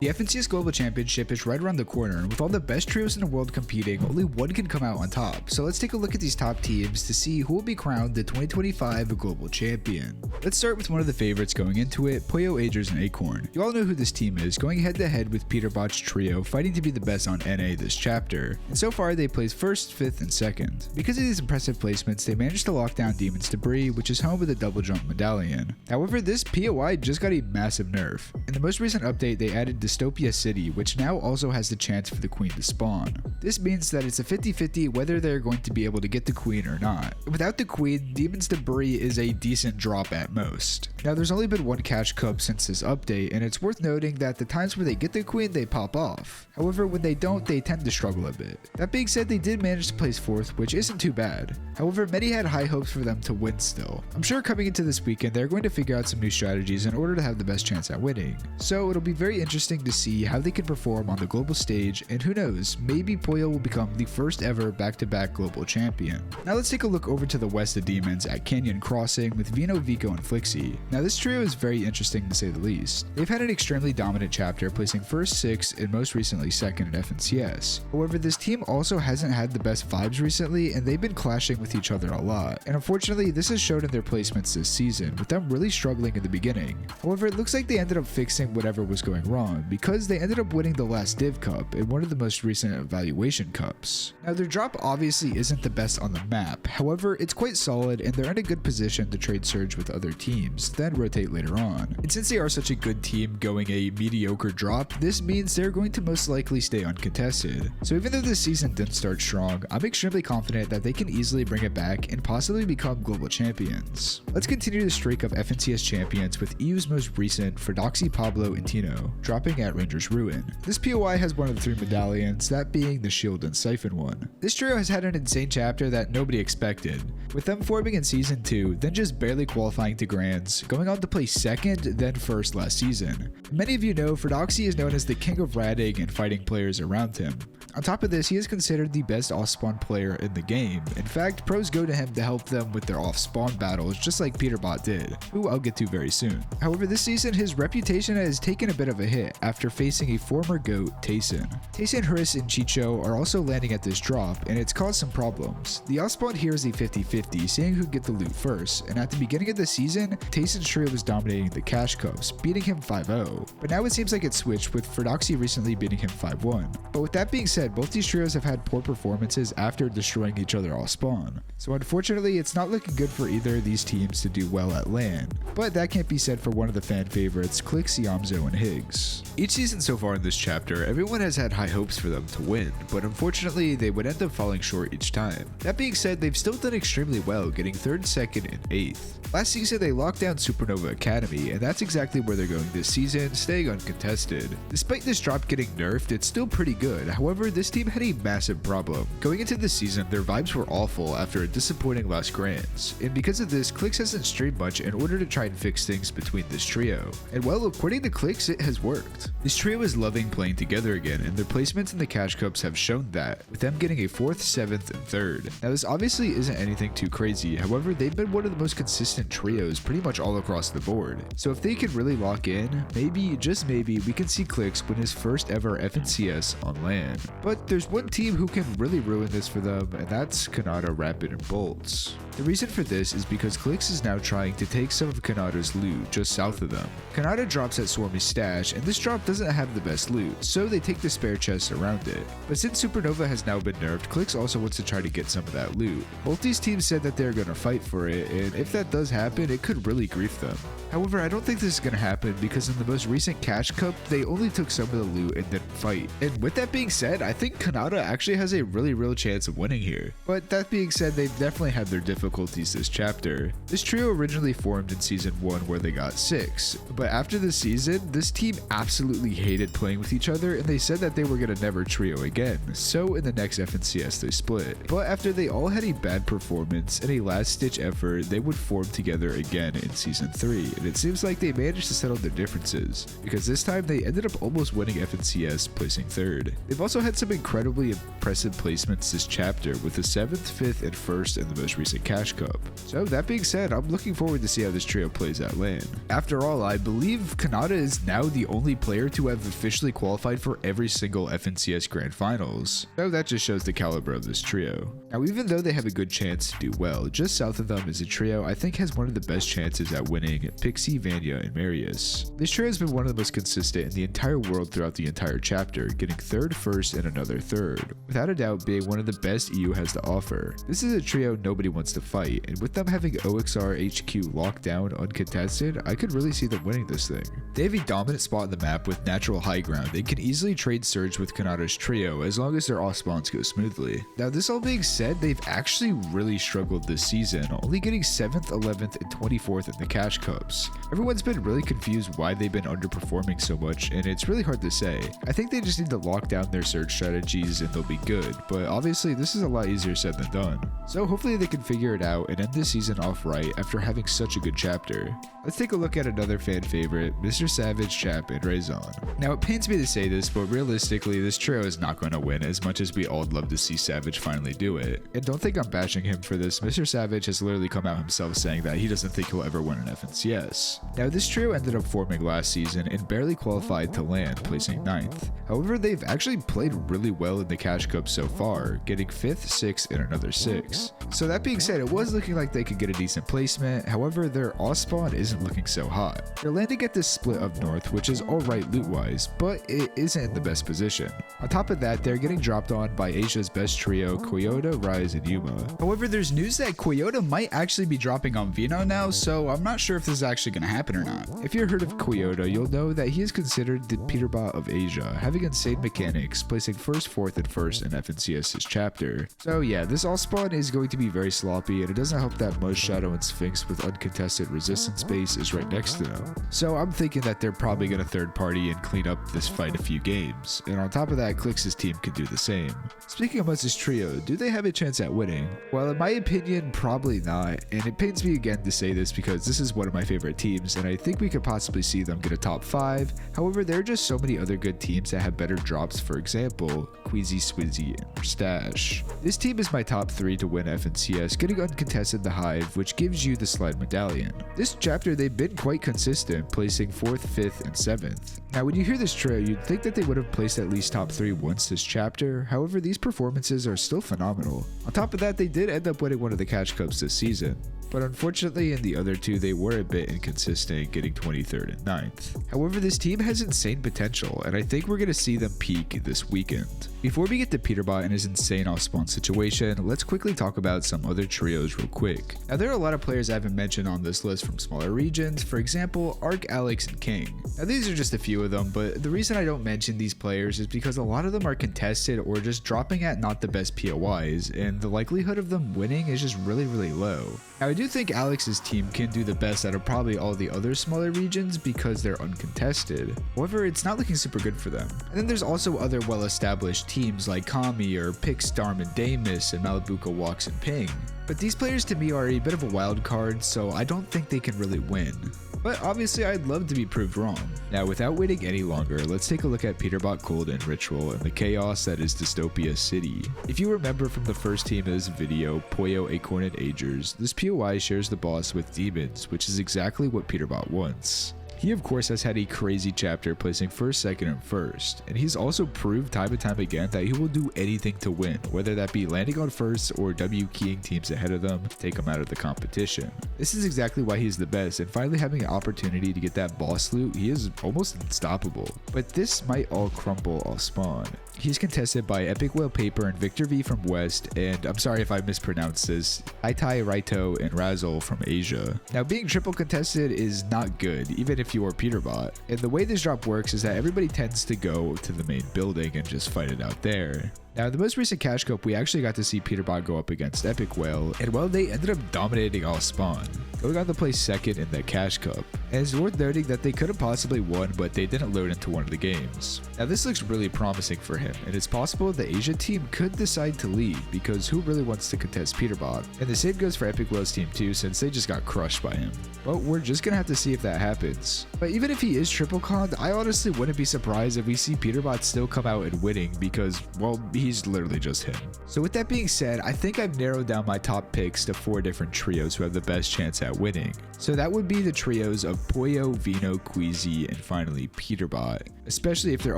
The FNCS Global Championship is right around the corner, and with all the best trios in the world competing, only one can come out on top. So let's take a look at these top teams to see who will be crowned the 2025 Global Champion. Let's start with one of the favorites going into it, Poyo Agers and Acorn. You all know who this team is, going head to head with Peterbot's trio, fighting to be the best on NA this chapter. And so far they placed 1st, 5th, and 2nd. Because of these impressive placements, they managed to lock down Demon's Debris, which is home with a double jump medallion. However, this POI just got a massive nerf. In the most recent update, they added Dystopia City, which now also has the chance for the queen to spawn. This means that it's a 50-50 whether they're going to be able to get the queen or not. Without the queen, Demon's Debris is a decent drop at most. Now there's only been one cash cup since this update, and it's worth noting that the times where they get the queen, they pop off. However, when they don't, they tend to struggle a bit. That being said, they did manage to place 4th, which isn't too bad. However, many had high hopes for them to win still. I'm sure coming into this weekend, they're going to figure out some new strategies in order to have the best chance at winning. So it'll be very interesting to see how they can perform on the global stage, and who knows, maybe Poyo will become the first ever back-to-back global champion. Now let's take a look over to the west of Demons at Canyon Crossing with Vino, Vico, and Flixie. Now this trio is very interesting to say the least. They've had an extremely dominant chapter, placing 1st, 6th, and most recently 2nd at FNCS. However, this team also hasn't had the best vibes recently, and they've been clashing with each other a lot. And unfortunately, this has showed in their placements this season, with them really struggling in the beginning. However, it looks like they ended up fixing whatever was going wrong, because they ended up winning the last Div Cup and one of the most recent evaluation cups. Now their drop obviously isn't the best on the map, however it's quite solid and they're in a good position to trade Surge with other teams, then rotate later on. And since they are such a good team going a mediocre drop, this means they're going to most likely stay uncontested. So even though this season didn't start strong, I'm extremely confident that they can easily bring it back and possibly become global champions. Let's continue the streak of FNCS champions with EU's most recent Fredoxy, Pablo, and Tino, dropping at Ranger's Ruin. This POI has one of the 3 medallions, that being the Shield and Siphon one. This trio has had an insane chapter that nobody expected, with them forming in Season 2, then just barely qualifying to Grands, going on to place 2nd, then 1st last season. Many of you know Fredoxy is known as the king of ratting and fighting players around him. On top of this, he is considered the best off-spawn player in the game. In fact, pros go to him to help them with their off-spawn battles, just like Peterbot did, who I'll get to very soon. However, this season, his reputation has taken a bit of a hit after facing a former GOAT, Tayson. Tayson, Hris, and Chicho are also landing at this drop, and it's caused some problems. The off-spawn here is a 50-50, seeing who get the loot first, and at the beginning of the season, Tayson's trio was dominating the cash cups, beating him 5-0. But now it seems like it switched, with Fredoxy recently beating him 5-1. But with that being said, both these trios have had poor performances after destroying each other off spawn. So unfortunately, it's not looking good for either of these teams to do well at LAN. But that can't be said for one of the fan favorites, Clix, Yamzo, and Higgs. Each season so far in this chapter, everyone has had high hopes for them to win, but unfortunately, they would end up falling short each time. That being said, they've still done extremely well, getting 3rd, 2nd, and 8th. Last season, they locked down Supernova Academy, and that's exactly where they're going this season, staying uncontested. Despite this drop getting nerfed, it's still pretty good. However, this team had a massive problem. Going into this season, their vibes were awful after a disappointing last Grands, and because of this, Clix hasn't streamed much in order to try and fix things between this trio. And well, according to Clix, it has worked. This trio is loving playing together again, and their placements in the cash cups have shown that, with them getting a 4th, 7th, and 3rd. Now this obviously isn't anything too crazy, however, they've been one of the most consistent trios pretty much all across the board. So if they can really lock in, maybe, just maybe, we can see Clix win his first ever FNCS on LAN. But there's one team who can really ruin this for them, and that's Kanata, Rapid, and Bolts. The reason for this is because Clix is now trying to take some of Kanata's loot just south of them. Kanata drops at Swarmy's stash, and this drop doesn't have the best loot, so they take the spare chest around it. But since Supernova has now been nerfed, Clix also wants to try to get some of that loot. Both these teams said that they're gonna fight for it, and if that does happen, it could really grief them. However, I don't think this is gonna happen because in the most recent Cash Cup, they only took some of the loot and didn't fight. And with that being said, I think Kanata actually has a really real chance of winning here. But that being said, they've definitely had their difficulties this chapter. This trio originally formed in Season 1 where they got 6, but after the season, this team absolutely hated playing with each other and they said that they were gonna never trio again, so in the next FNCS they split. But after they all had a bad performance and a last ditch effort, they would form together again in Season 3, and it seems like they managed to settle their differences, because this time they ended up almost winning FNCS, placing 3rd. They've also had some incredibly impressive placements this chapter with the 7th, 5th, and 1st in the most recent Cash Cup. So that being said, I'm looking forward to see how this trio plays at LAN. After all, I believe Kanata is now the only player to have officially qualified for every single FNCS Grand Finals. So that just shows the caliber of this trio. Now, even though they have a good chance to do well, just south of them is a trio I think has one of the best chances at winning, Pixie, Vanya, and Marius. This trio has been one of the most consistent in the entire world throughout the entire chapter, getting third, first, and another third, without a doubt being one of the best EU has to offer. This is a trio nobody wants to fight, and with them having OXR HQ locked down uncontested, I could really see them winning this thing. They have a dominant spot on the map with natural high ground and can easily trade Surge with Kanata's trio as long as their off spawns go smoothly. Now, this all being said, they've actually really struggled this season, only getting 7th, 11th, and 24th in the Cash Cups. Everyone's been really confused why they've been underperforming so much, and it's really hard to say. I think they just need to lock down their Surge strategies and they'll be good, but obviously this is a lot easier said than done. So hopefully they can figure it out and end this season off right after having such a good chapter. Let's take a look at another fan favorite, Mr. Savage, Chap, and Raison. Now, it pains me to say this, but realistically, this trio is not going to win as much as we all would love to see Savage finally do it. And don't think I'm bashing him for this, Mr. Savage has literally come out himself saying that he doesn't think he'll ever win an FNCS. Now, this trio ended up forming last season and barely qualified to LAN, placing 9th. However, they've actually played really well in the Cash Cup so far, getting 5th, 6th, and another 6. So that being said, it was looking like they could get a decent placement, however, their off spawn isn't looking so hot. They're landing at this split up north, which is alright loot-wise, but it isn't in the best position. On top of that, they're getting dropped on by Asia's best trio, Koyota, Rise, and Yuma. However, there's news that Koyota might actually be dropping on Vino now, so I'm not sure if this is actually going to happen or not. If you've heard of Koyota, you'll know that he is considered the Peterbot of Asia, having insane mechanics, placing 1st, 4th, and 1st in FNCS's chapter. So yeah, this all spawn is going to be very sloppy, and it doesn't help that Mud Shadow and Sphinx with uncontested resistance base is right next to them. So I'm thinking that they're probably going to third party and clean up this fight a few games, and on top of that, Clix's team can do the same. Speaking of Mud's trio, do they have a chance at winning? Well, in my opinion, probably not, and it pains me again to say this because this is one of my favorite teams, and I think we could possibly see them get a top 5. However, there are just so many other good teams that have better drops, for example, Queasy, Swizzy, and Stash. This team is my top 3 to win FNCS, getting uncontested the Hive, which gives you the slide medallion. This chapter, they've been quite consistent, placing 4th, 5th, and 7th. Now, when you hear this trio, you'd think that they would have placed at least top 3 once this chapter, however, these performances are still phenomenal. On top of that, they did end up winning one of the Cash Cups this season. But unfortunately in the other two they were a bit inconsistent, getting 23rd and 9th. However, this team has insane potential and I think we're going to see them peak this weekend. Before we get to Peterbot and his insane off-spawn situation, let's quickly talk about some other trios real quick. Now there are a lot of players I haven't mentioned on this list from smaller regions, for example Arc, Alex, and King. Now these are just a few of them, but the reason I don't mention these players is because a lot of them are contested or just dropping at not the best POIs, and the likelihood of them winning is just really low. Now I do think Alex's team can do the best out of probably all the other smaller regions because they're uncontested. However, it's not looking super good for them. And then there's also other well-established teams like Kami or Pixstarm and Damus and Malibuka Walks and Ping. But these players to me are a bit of a wild card, so I don't think they can really win. But obviously I'd love to be proved wrong. Now without waiting any longer, let's take a look at Peterbot Cold and Ritual and the chaos that is Dystopia City. If you remember from the first team of this video, Poyo, Acorn, and Agers, this POI shares the boss with Demons, which is exactly what Peterbot wants. He of course has had a crazy chapter, placing 1st, 2nd, and 1st, and he's also proved time and time again that he will do anything to win, whether that be landing on 1st or W keying teams ahead of them, take them out of the competition. This is exactly why he's the best, and finally having an opportunity to get that boss loot, he is almost unstoppable. But this might all crumble off spawn. He's contested by Epic Whale Paper and Victor V from West, and I'm sorry if I mispronounced this, Aitai, Raito, and Razzle from Asia. Now being triple contested is not good, even if you are Peterbot, and the way this drop works is that everybody tends to go to the main building and just fight it out there. Now, in the most recent Cash Cup, we actually got to see Peterbot go up against Epic Whale, and well, they ended up dominating all spawn, going on to place 2nd in the Cash Cup. And it's worth noting that they could have possibly won, but they didn't load into one of the games. Now, this looks really promising for him, and it's possible the Asia team could decide to leave, because who really wants to contest Peterbot? And the same goes for Epic Whale's team too, since they just got crushed by him. But we're just gonna have to see if that happens. But even if he is triple conned, I honestly wouldn't be surprised if we see Peterbot still come out and winning, because, well, he he's literally just him. So with that being said, I think I've narrowed down my top picks to 4 different trios who have the best chance at winning. So that would be the trios of Poyo, Vino, Queasy, and finally Peterbot, especially if they're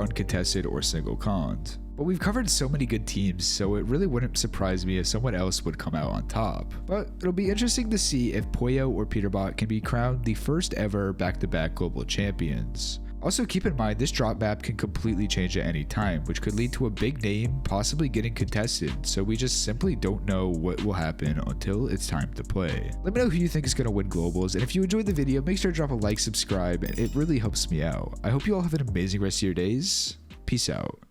uncontested or single conned. But we've covered so many good teams, so it really wouldn't surprise me if someone else would come out on top. But it'll be interesting to see if Poyo or Peterbot can be crowned the first ever back-to-back global champions. Also keep in mind this drop map can completely change at any time, which could lead to a big name possibly getting contested, so we just simply don't know what will happen until it's time to play. Let me know who you think is going to win globals, and if you enjoyed the video, make sure to drop a like, subscribe, and it really helps me out. I hope you all have an amazing rest of your days. Peace out.